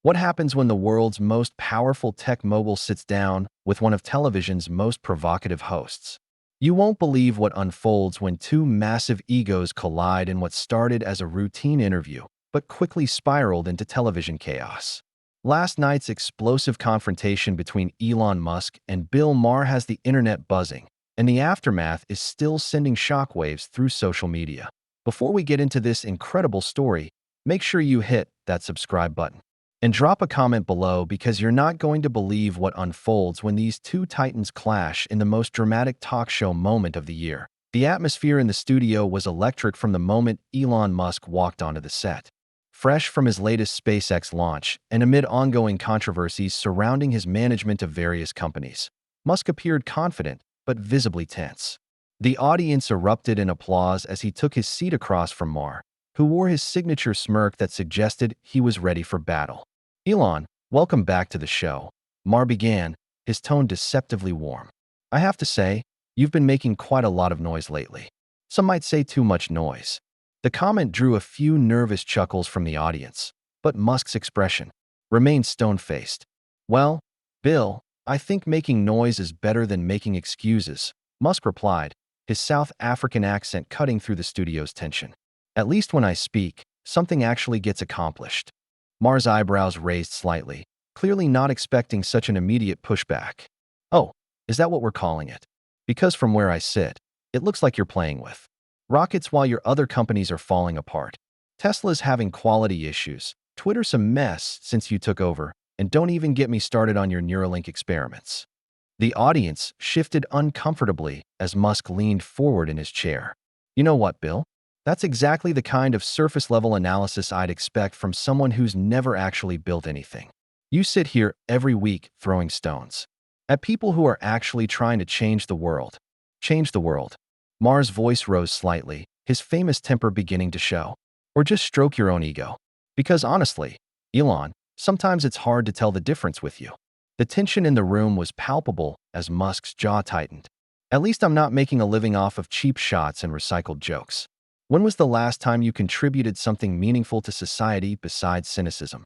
What happens when the world's most powerful tech mogul sits down with one of television's most provocative hosts? You won't believe what unfolds when two massive egos collide in what started as a routine interview, but quickly spiraled into television chaos. Last night's explosive confrontation between Elon Musk and Bill Maher has the internet buzzing, and the aftermath is still sending shockwaves through social media. Before we get into this incredible story, make sure you hit that subscribe button and drop a comment below because you're not going to believe what unfolds when these two titans clash in the most dramatic talk show moment of the year. The atmosphere in the studio was electric from the moment Elon Musk walked onto the set. Fresh from his latest SpaceX launch and amid ongoing controversies surrounding his management of various companies, Musk appeared confident but visibly tense. The audience erupted in applause as he took his seat across from Maher, who wore his signature smirk that suggested he was ready for battle. "Elon, welcome back to the show," Maher began, his tone deceptively warm. "I have to say, you've been making quite a lot of noise lately. Some might say too much noise." The comment drew a few nervous chuckles from the audience, but Musk's expression remained stone-faced. "Well, Bill, I think making noise is better than making excuses," Musk replied, his South African accent cutting through the studio's tension. "At least when I speak, something actually gets accomplished." Maher's eyebrows raised slightly, clearly not expecting such an immediate pushback. "Oh, is that what we're calling it? Because from where I sit, it looks like you're playing with rockets while your other companies are falling apart. Tesla's having quality issues, Twitter's a mess since you took over, and don't even get me started on your Neuralink experiments." The audience shifted uncomfortably as Musk leaned forward in his chair. "You know what, Bill? That's exactly the kind of surface-level analysis I'd expect from someone who's never actually built anything. You sit here every week throwing stones at people who are actually trying to change the world." "Change the world?" Maher's voice rose slightly, his famous temper beginning to show. "Or just stroke your own ego? Because honestly, Elon, sometimes it's hard to tell the difference with you." The tension in the room was palpable as Musk's jaw tightened. "At least I'm not making a living off of cheap shots and recycled jokes. When was the last time you contributed something meaningful to society besides cynicism?"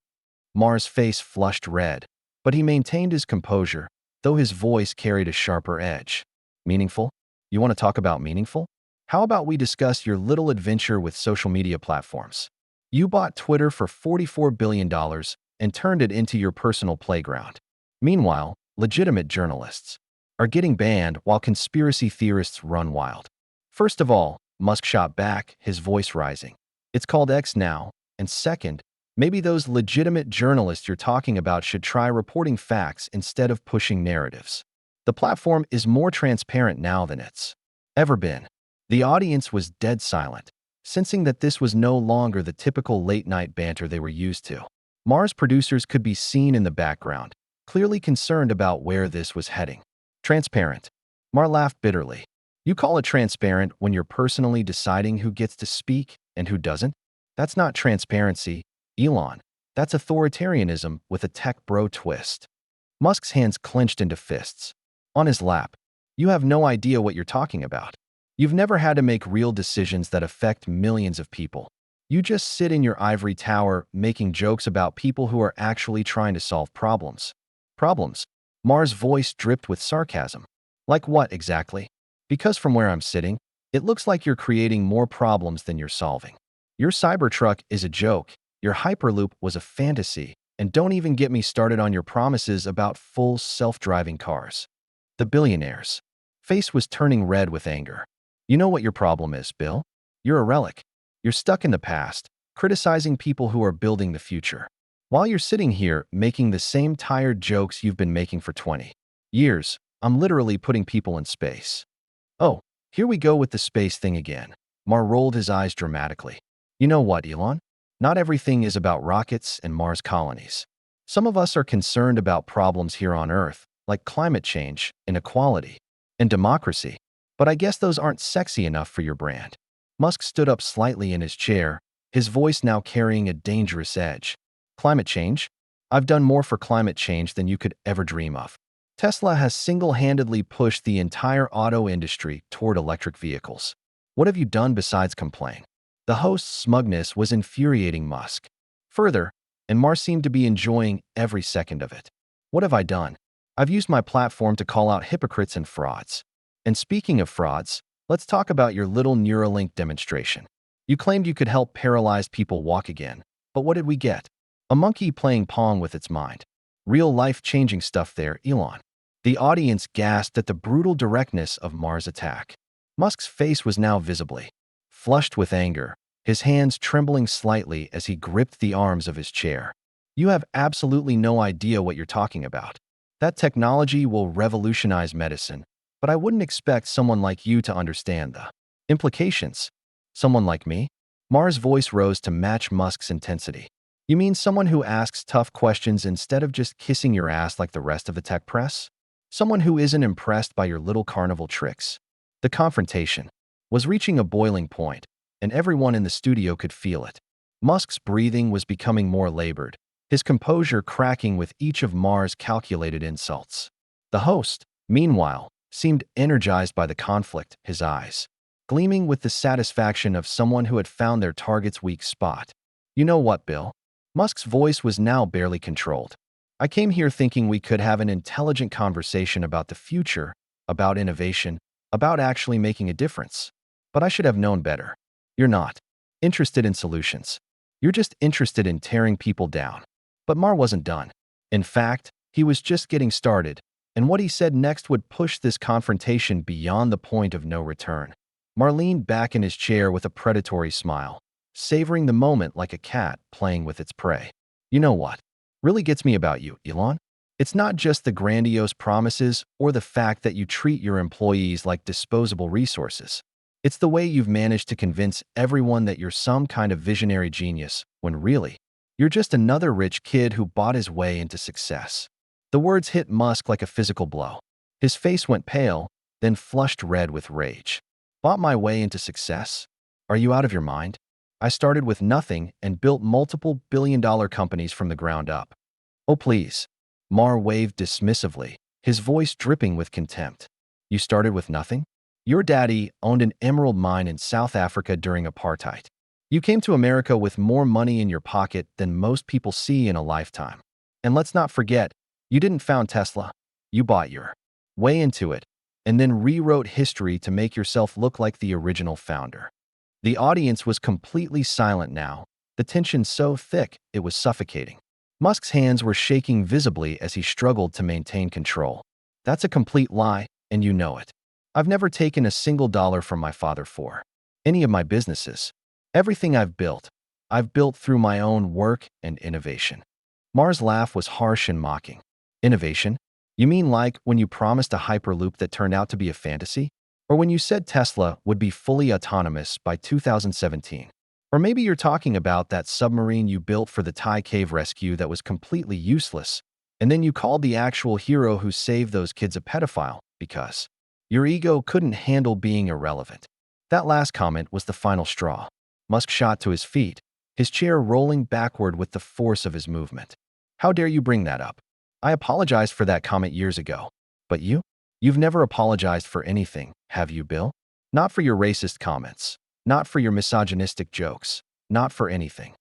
Maher's face flushed red, but he maintained his composure, though his voice carried a sharper edge. "Meaningful? You want to talk about meaningful? How about we discuss your little adventure with social media platforms? You bought Twitter for $44 billion and turned it into your personal playground. Meanwhile, legitimate journalists are getting banned while conspiracy theorists run wild." "First of all," Musk shot back, his voice rising, "it's called X now. And second, maybe those legitimate journalists you're talking about should try reporting facts instead of pushing narratives. The platform is more transparent now than it's ever been." The audience was dead silent, sensing that this was no longer the typical late-night banter they were used to. Maher's producers could be seen in the background, clearly concerned about where this was heading. "Transparent?" Maher laughed bitterly. "You call it transparent when you're personally deciding who gets to speak and who doesn't? That's not transparency, Elon. That's authoritarianism with a tech bro twist." Musk's hands clenched into fists. On his lap. "You have no idea what you're talking about. You've never had to make real decisions that affect millions of people. You just sit in your ivory tower making jokes about people who are actually trying to solve problems." "Problems?" Maher's voice dripped with sarcasm. "Like what exactly? Because from where I'm sitting, it looks like you're creating more problems than you're solving. Your Cybertruck is a joke, your Hyperloop was a fantasy, and don't even get me started on your promises about full self-driving cars." The billionaire's face was turning red with anger. "You know what your problem is, Bill? You're a relic. You're stuck in the past, criticizing people who are building the future, while you're sitting here making the same tired jokes you've been making for 20 years. I'm literally putting people in space." "Oh, here we go with the space thing again." Maher rolled his eyes dramatically. "You know what, Elon? Not everything is about rockets and Mars colonies. Some of us are concerned about problems here on Earth, like climate change, inequality, and democracy. But I guess those aren't sexy enough for your brand." Musk stood up slightly in his chair, his voice now carrying a dangerous edge. "Climate change? I've done more for climate change than you could ever dream of. Tesla has single-handedly pushed the entire auto industry toward electric vehicles. What have you done besides complain?" The host's smugness was infuriating Musk. Further, and Maher seemed to be enjoying every second of it. What have I done? I've used my platform to call out hypocrites and frauds. And speaking of frauds, let's talk about your little Neuralink demonstration. You claimed you could help paralyzed people walk again, but what did we get? A monkey playing Pong with its mind. Real life-changing stuff there, Elon. The audience gasped at the brutal directness of Maher's attack. Musk's face was now visibly flushed with anger, his hands trembling slightly as he gripped the arms of his chair. You have absolutely no idea what you're talking about. That technology will revolutionize medicine, but I wouldn't expect someone like you to understand the implications. Someone like me? Maher's voice rose to match Musk's intensity. You mean someone who asks tough questions instead of just kissing your ass like the rest of the tech press? Someone who isn't impressed by your little carnival tricks? The confrontation was reaching a boiling point, and everyone in the studio could feel it. Musk's breathing was becoming more labored, his composure cracking with each of Maher's calculated insults. The host, meanwhile, seemed energized by the conflict, his eyes gleaming with the satisfaction of someone who had found their target's weak spot. You know what, Bill? Musk's voice was now barely controlled. I came here thinking we could have an intelligent conversation about the future, about innovation, about actually making a difference. But I should have known better. You're not interested in solutions. You're just interested in tearing people down. But Maher wasn't done. In fact, he was just getting started, and what he said next would push this confrontation beyond the point of no return. Maher leaned back in his chair with a predatory smile, savoring the moment like a cat playing with its prey. You know what really gets me about you, Elon? It's not just the grandiose promises or the fact that you treat your employees like disposable resources. It's the way you've managed to convince everyone that you're some kind of visionary genius, when really, you're just another rich kid who bought his way into success. The words hit Musk like a physical blow. His face went pale, then flushed red with rage. Bought my way into success? Are you out of your mind? I started with nothing and built multiple billion-dollar companies from the ground up. Oh, please. Maher waved dismissively, his voice dripping with contempt. You started with nothing? Your daddy owned an emerald mine in South Africa during apartheid. You came to America with more money in your pocket than most people see in a lifetime. And let's not forget, you didn't found Tesla. You bought your way into it, and then rewrote history to make yourself look like the original founder. The audience was completely silent now, the tension so thick it was suffocating. Musk's hands were shaking visibly as he struggled to maintain control. That's a complete lie, and you know it. I've never taken a single dollar from my father for any of my businesses. Everything I've built through my own work and innovation. Maher's laugh was harsh and mocking. Innovation? You mean like when you promised a Hyperloop that turned out to be a fantasy? Or when you said Tesla would be fully autonomous by 2017? Or maybe you're talking about that submarine you built for the Thai cave rescue that was completely useless, and then you called the actual hero who saved those kids a pedophile because your ego couldn't handle being irrelevant. That last comment was the final straw. Musk shot to his feet, his chair rolling backward with the force of his movement. How dare you bring that up? I apologized for that comment years ago. But you? You've never apologized for anything, have you, Bill? Not for your racist comments. Not for your misogynistic jokes. Not for anything.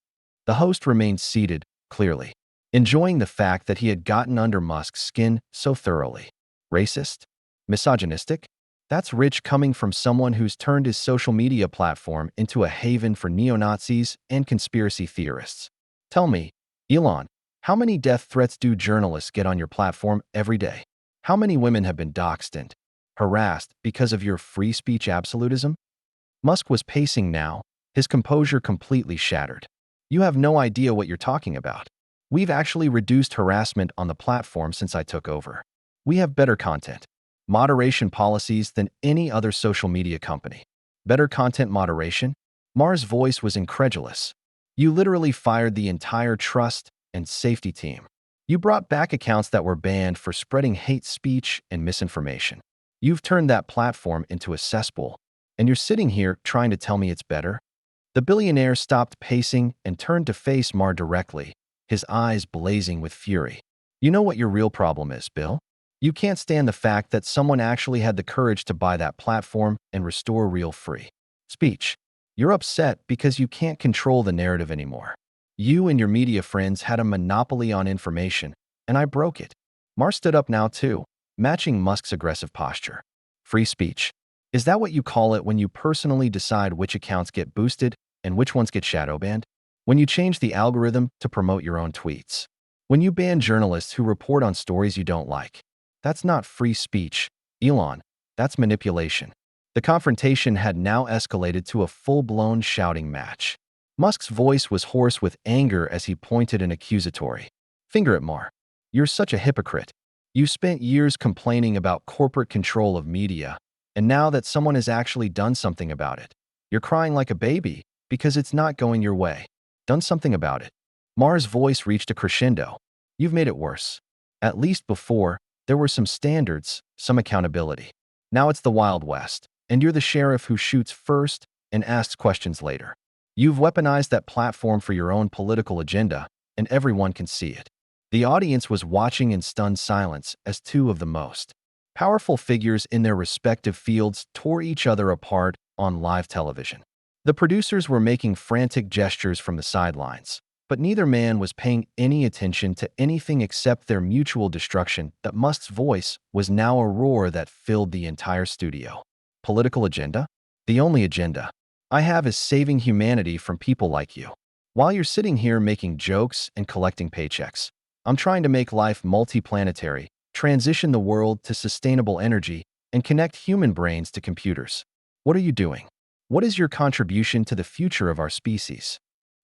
The host remained seated, clearly, enjoying the fact that he had gotten under Musk's skin so thoroughly. Racist? Misogynistic? That's rich coming from someone who's turned his social media platform into a haven for neo-Nazis and conspiracy theorists. Tell me, Elon, how many death threats do journalists get on your platform every day? How many women have been doxxed and harassed because of your free speech absolutism? Musk was pacing now, his composure completely shattered. You have no idea what you're talking about. We've actually reduced harassment on the platform since I took over. We have better content, moderation policies than any other social media company. Better content moderation? Maher's voice was incredulous. You literally fired the entire trust and safety team. You brought back accounts that were banned for spreading hate speech and misinformation. You've turned that platform into a cesspool, and you're sitting here trying to tell me it's better? The billionaire stopped pacing and turned to face Maher directly, his eyes blazing with fury. You know what your real problem is, Bill? You can't stand the fact that someone actually had the courage to buy that platform and restore real free speech. You're upset because you can't control the narrative anymore. You and your media friends had a monopoly on information, and I broke it. Maher stood up now too, matching Musk's aggressive posture. Free speech. Is that what you call it when you personally decide which accounts get boosted and which ones get shadow banned? When you change the algorithm to promote your own tweets? When you ban journalists who report on stories you don't like? That's not free speech, Elon. That's manipulation. The confrontation had now escalated to a full-blown shouting match. Musk's voice was hoarse with anger as he pointed an accusatory finger at Maher. You're such a hypocrite. You spent years complaining about corporate control of media, and now that someone has actually done something about it, you're crying like a baby because it's not going your way. Done something about it. Maher's voice reached a crescendo. You've made it worse. At least before, there were some standards, some accountability. Now it's the Wild West, and you're the sheriff who shoots first and asks questions later. You've weaponized that platform for your own political agenda, and everyone can see it. The audience was watching in stunned silence as two of the most powerful figures in their respective fields tore each other apart on live television. The producers were making frantic gestures from the sidelines, but neither man was paying any attention to anything except their mutual destruction. That Musk's voice was now a roar that filled the entire studio. Political agenda? The only agenda I have is saving humanity from people like you. While you're sitting here making jokes and collecting paychecks, I'm trying to make life multiplanetary, transition the world to sustainable energy, and connect human brains to computers. What are you doing? What is your contribution to the future of our species?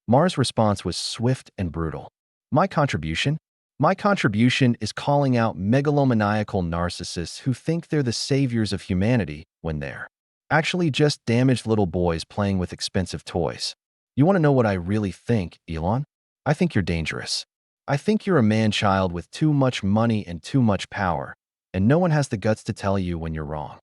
Maher's response was swift and brutal. My contribution? My contribution is calling out megalomaniacal narcissists who think they're the saviors of humanity when they're actually just damaged little boys playing with expensive toys. You want to know what I really think, Elon? I think you're dangerous. I think you're a man-child with too much money and too much power, and no one has the guts to tell you when you're wrong.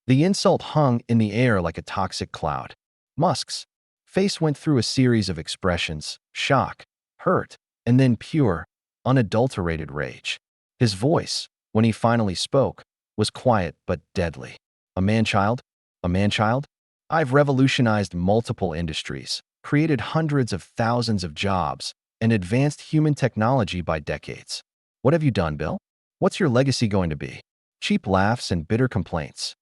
The insult hung in the air like a toxic cloud. Musk's face went through a series of expressions: shock, hurt, and then pure, unadulterated rage. His voice, when he finally spoke, was quiet but deadly. A man-child? A man-child? I've revolutionized multiple industries, created hundreds of thousands of jobs, and advanced human technology by decades. What have you done, Bill? What's your legacy going to be? Cheap laughs and bitter complaints.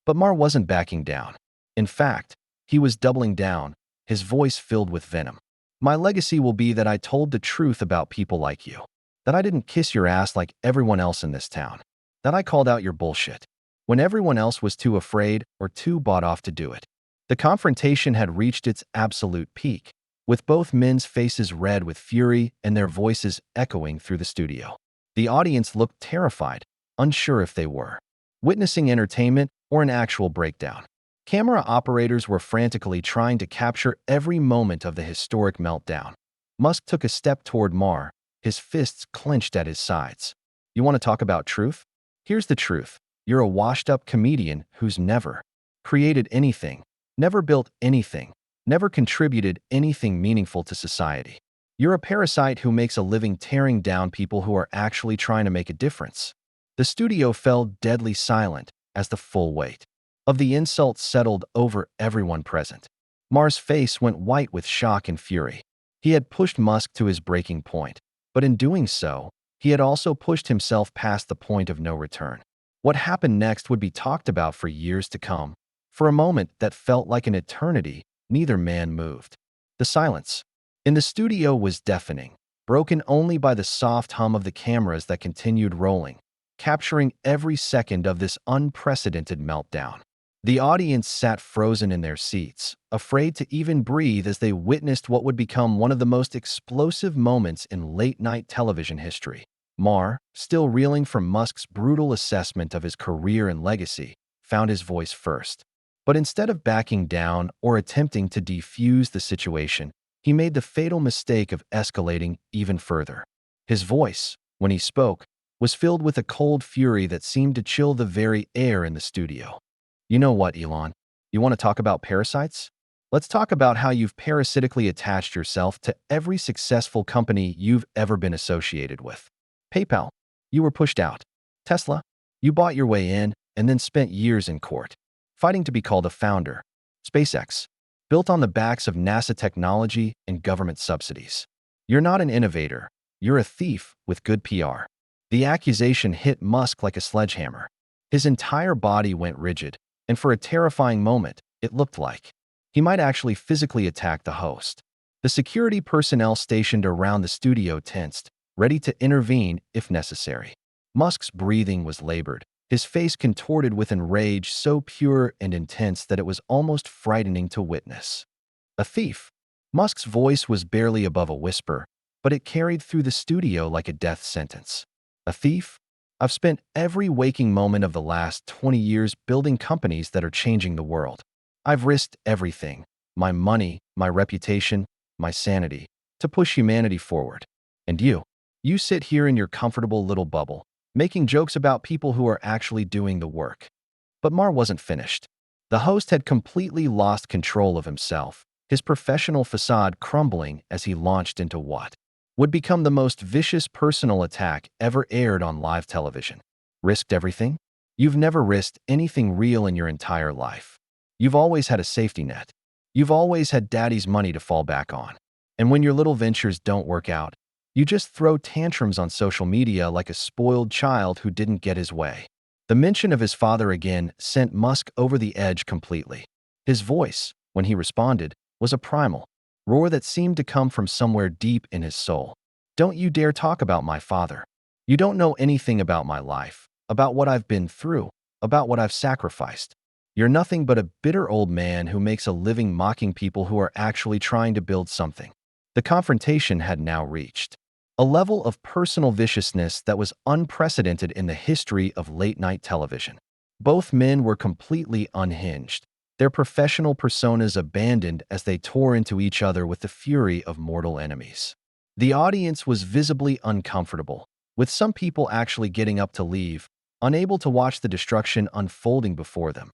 But Maher wasn't backing down. In fact, he was doubling down, his voice filled with venom. My legacy will be that I told the truth about people like you. That I didn't kiss your ass like everyone else in this town. That I called out your bullshit when everyone else was too afraid or too bought off to do it. The confrontation had reached its absolute peak, with both men's faces red with fury and their voices echoing through the studio. The audience looked terrified, unsure if they were witnessing entertainment or an actual breakdown. Camera operators were frantically trying to capture every moment of the historic meltdown. Musk took a step toward Maher, his fists clenched at his sides. You want to talk about truth? Here's the truth. You're a washed-up comedian who's never created anything, never built anything, never contributed anything meaningful to society. You're a parasite who makes a living tearing down people who are actually trying to make a difference. The studio fell deadly silent as the full weight of the insult settled over everyone present. Maher's face went white with shock and fury. He had pushed Musk to his breaking point, but in doing so, he had also pushed himself past the point of no return. What happened next would be talked about for years to come. For a moment that felt like an eternity, neither man moved. The silence in the studio was deafening, broken only by the soft hum of the cameras that continued rolling, capturing every second of this unprecedented meltdown. The audience sat frozen in their seats, afraid to even breathe as they witnessed what would become one of the most explosive moments in late-night television history. Maher, still reeling from Musk's brutal assessment of his career and legacy, found his voice first. But instead of backing down or attempting to defuse the situation, he made the fatal mistake of escalating even further. His voice, when he spoke, was filled with a cold fury that seemed to chill the very air in the studio. You know what, Elon? You want to talk about parasites? Let's talk about how you've parasitically attached yourself to every successful company you've ever been associated with. PayPal, you were pushed out. Tesla, you bought your way in and then spent years in court, fighting to be called a founder. SpaceX, built on the backs of NASA technology and government subsidies. You're not an innovator. You're a thief with good PR. The accusation hit Musk like a sledgehammer. His entire body went rigid, and for a terrifying moment, it looked like he might actually physically attack the host. The security personnel stationed around the studio tensed, ready to intervene if necessary. Musk's breathing was labored, his face contorted with an rage so pure and intense that it was almost frightening to witness. A thief. Musk's voice was barely above a whisper, but it carried through the studio like a death sentence. A thief? I've spent every waking moment of the last 20 years building companies that are changing the world. I've risked everything, my money, my reputation, my sanity, to push humanity forward. And you sit here in your comfortable little bubble, making jokes about people who are actually doing the work. But Maher wasn't finished. The host had completely lost control of himself, his professional facade crumbling as he launched into what would become the most vicious personal attack ever aired on live television. Risked everything? You've never risked anything real in your entire life. You've always had a safety net. You've always had daddy's money to fall back on. And when your little ventures don't work out, you just throw tantrums on social media like a spoiled child who didn't get his way. The mention of his father again sent Musk over the edge completely. His voice, when he responded, was a primal roar that seemed to come from somewhere deep in his soul. Don't you dare talk about my father. You don't know anything about my life, about what I've been through, about what I've sacrificed. You're nothing but a bitter old man who makes a living mocking people who are actually trying to build something. The confrontation had now reached a level of personal viciousness that was unprecedented in the history of late-night television. Both men were completely unhinged, their professional personas abandoned as they tore into each other with the fury of mortal enemies. The audience was visibly uncomfortable, with some people actually getting up to leave, unable to watch the destruction unfolding before them.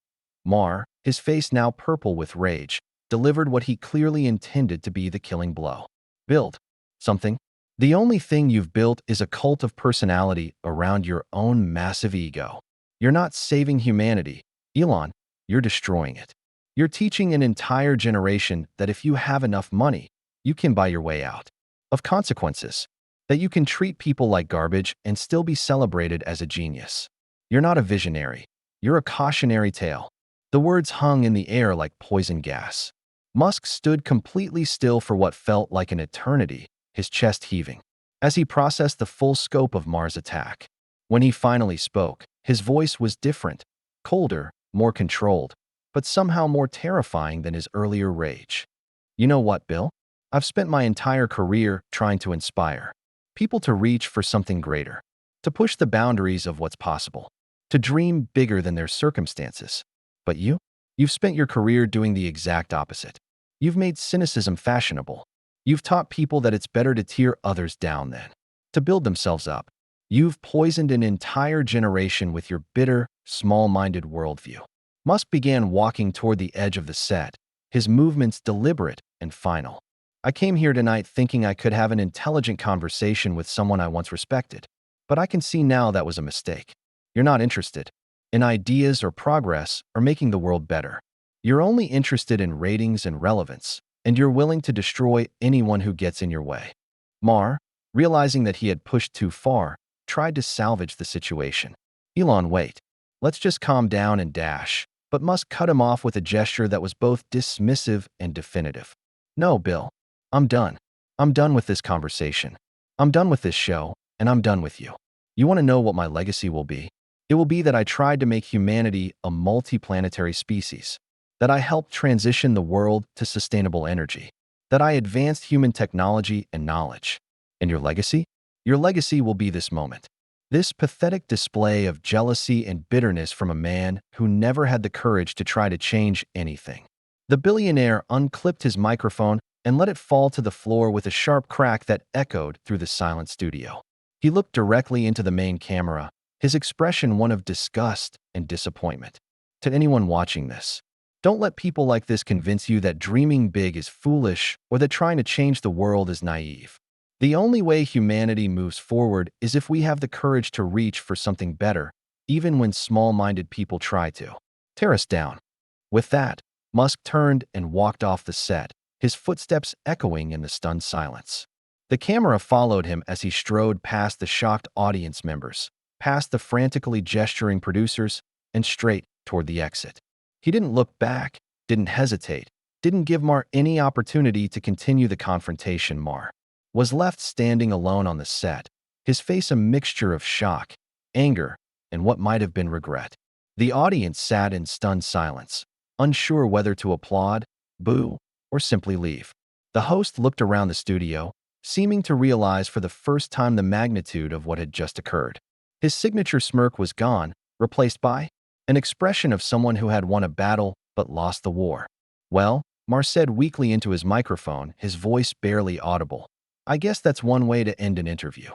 Maher, his face now purple with rage, delivered what he clearly intended to be the killing blow. Build something. The only thing you've built is a cult of personality around your own massive ego. You're not saving humanity, Elon, you're destroying it. You're teaching an entire generation that if you have enough money, you can buy your way out of consequences, that you can treat people like garbage and still be celebrated as a genius. You're not a visionary. You're a cautionary tale. The words hung in the air like poison gas. Musk stood completely still for what felt like an eternity, his chest heaving, as he processed the full scope of Maher's attack. When he finally spoke, his voice was different, colder, more controlled, but somehow more terrifying than his earlier rage. You know what, Bill? I've spent my entire career trying to inspire people to reach for something greater, to push the boundaries of what's possible, to dream bigger than their circumstances. But you've spent your career doing the exact opposite. You've made cynicism fashionable. You've taught people that it's better to tear others down than to build themselves up. You've poisoned an entire generation with your bitter, small-minded worldview. Musk began walking toward the edge of the set, his movements deliberate and final. I came here tonight thinking I could have an intelligent conversation with someone I once respected, but I can see now that was a mistake. You're not interested in ideas or progress or making the world better. You're only interested in ratings and relevance, and you're willing to destroy anyone who gets in your way. Maher, realizing that he had pushed too far, tried to salvage the situation. Elon, wait. Let's just calm down and dash. But Musk cut him off with a gesture that was both dismissive and definitive. No, Bill. I'm done. I'm done with this conversation. I'm done with this show, and I'm done with you. You want to know what my legacy will be? It will be that I tried to make humanity a multiplanetary species, that I helped transition the world to sustainable energy, that I advanced human technology and knowledge. And your legacy? Your legacy will be this moment. This pathetic display of jealousy and bitterness from a man who never had the courage to try to change anything. The billionaire unclipped his microphone and let it fall to the floor with a sharp crack that echoed through the silent studio. He looked directly into the main camera, his expression one of disgust and disappointment. To anyone watching this, don't let people like this convince you that dreaming big is foolish or that trying to change the world is naive. The only way humanity moves forward is if we have the courage to reach for something better, even when small-minded people try to tear us down. With that, Musk turned and walked off the set, his footsteps echoing in the stunned silence. The camera followed him as he strode past the shocked audience members, past the frantically gesturing producers, and straight toward the exit. He didn't look back, didn't hesitate, didn't give Maher any opportunity to continue the confrontation. Maher was left standing alone on the set, his face a mixture of shock, anger, and what might have been regret. The audience sat in stunned silence, unsure whether to applaud, boo, or simply leave. The host looked around the studio, seeming to realize for the first time the magnitude of what had just occurred. His signature smirk was gone, replaced by an expression of someone who had won a battle but lost the war. "Well," Maher said weakly into his microphone, his voice barely audible. "I guess that's one way to end an interview."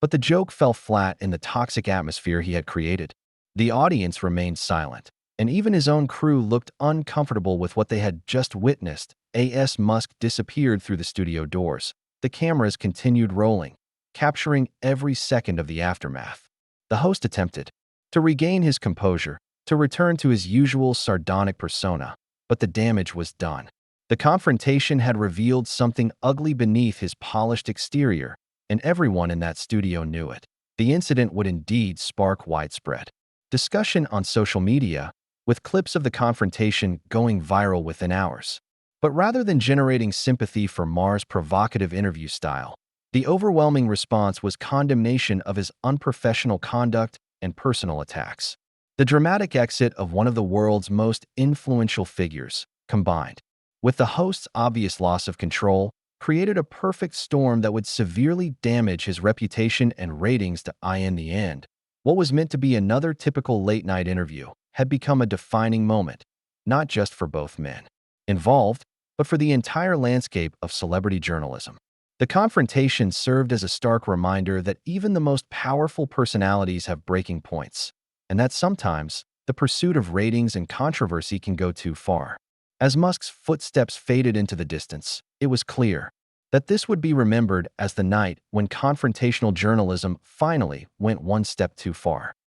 But the joke fell flat in the toxic atmosphere he had created. The audience remained silent, and even his own crew looked uncomfortable with what they had just witnessed. As Musk disappeared through the studio doors, the cameras continued rolling, capturing every second of the aftermath. The host attempted to regain his composure, to return to his usual sardonic persona, but the damage was done. The confrontation had revealed something ugly beneath his polished exterior, and everyone in that studio knew it. The incident would indeed spark widespread discussion on social media, with clips of the confrontation going viral within hours. But rather than generating sympathy for Maher's provocative interview style, the overwhelming response was condemnation of his unprofessional conduct and personal attacks. The dramatic exit of one of the world's most influential figures, combined with the host's obvious loss of control, created a perfect storm that would severely damage his reputation and ratings. In the end, what was meant to be another typical late-night interview had become a defining moment, not just for both men involved, but for the entire landscape of celebrity journalism. The confrontation served as a stark reminder that even the most powerful personalities have breaking points, and that sometimes the pursuit of ratings and controversy can go too far. As Musk's footsteps faded into the distance, it was clear that this would be remembered as the night when confrontational journalism finally went one step too far.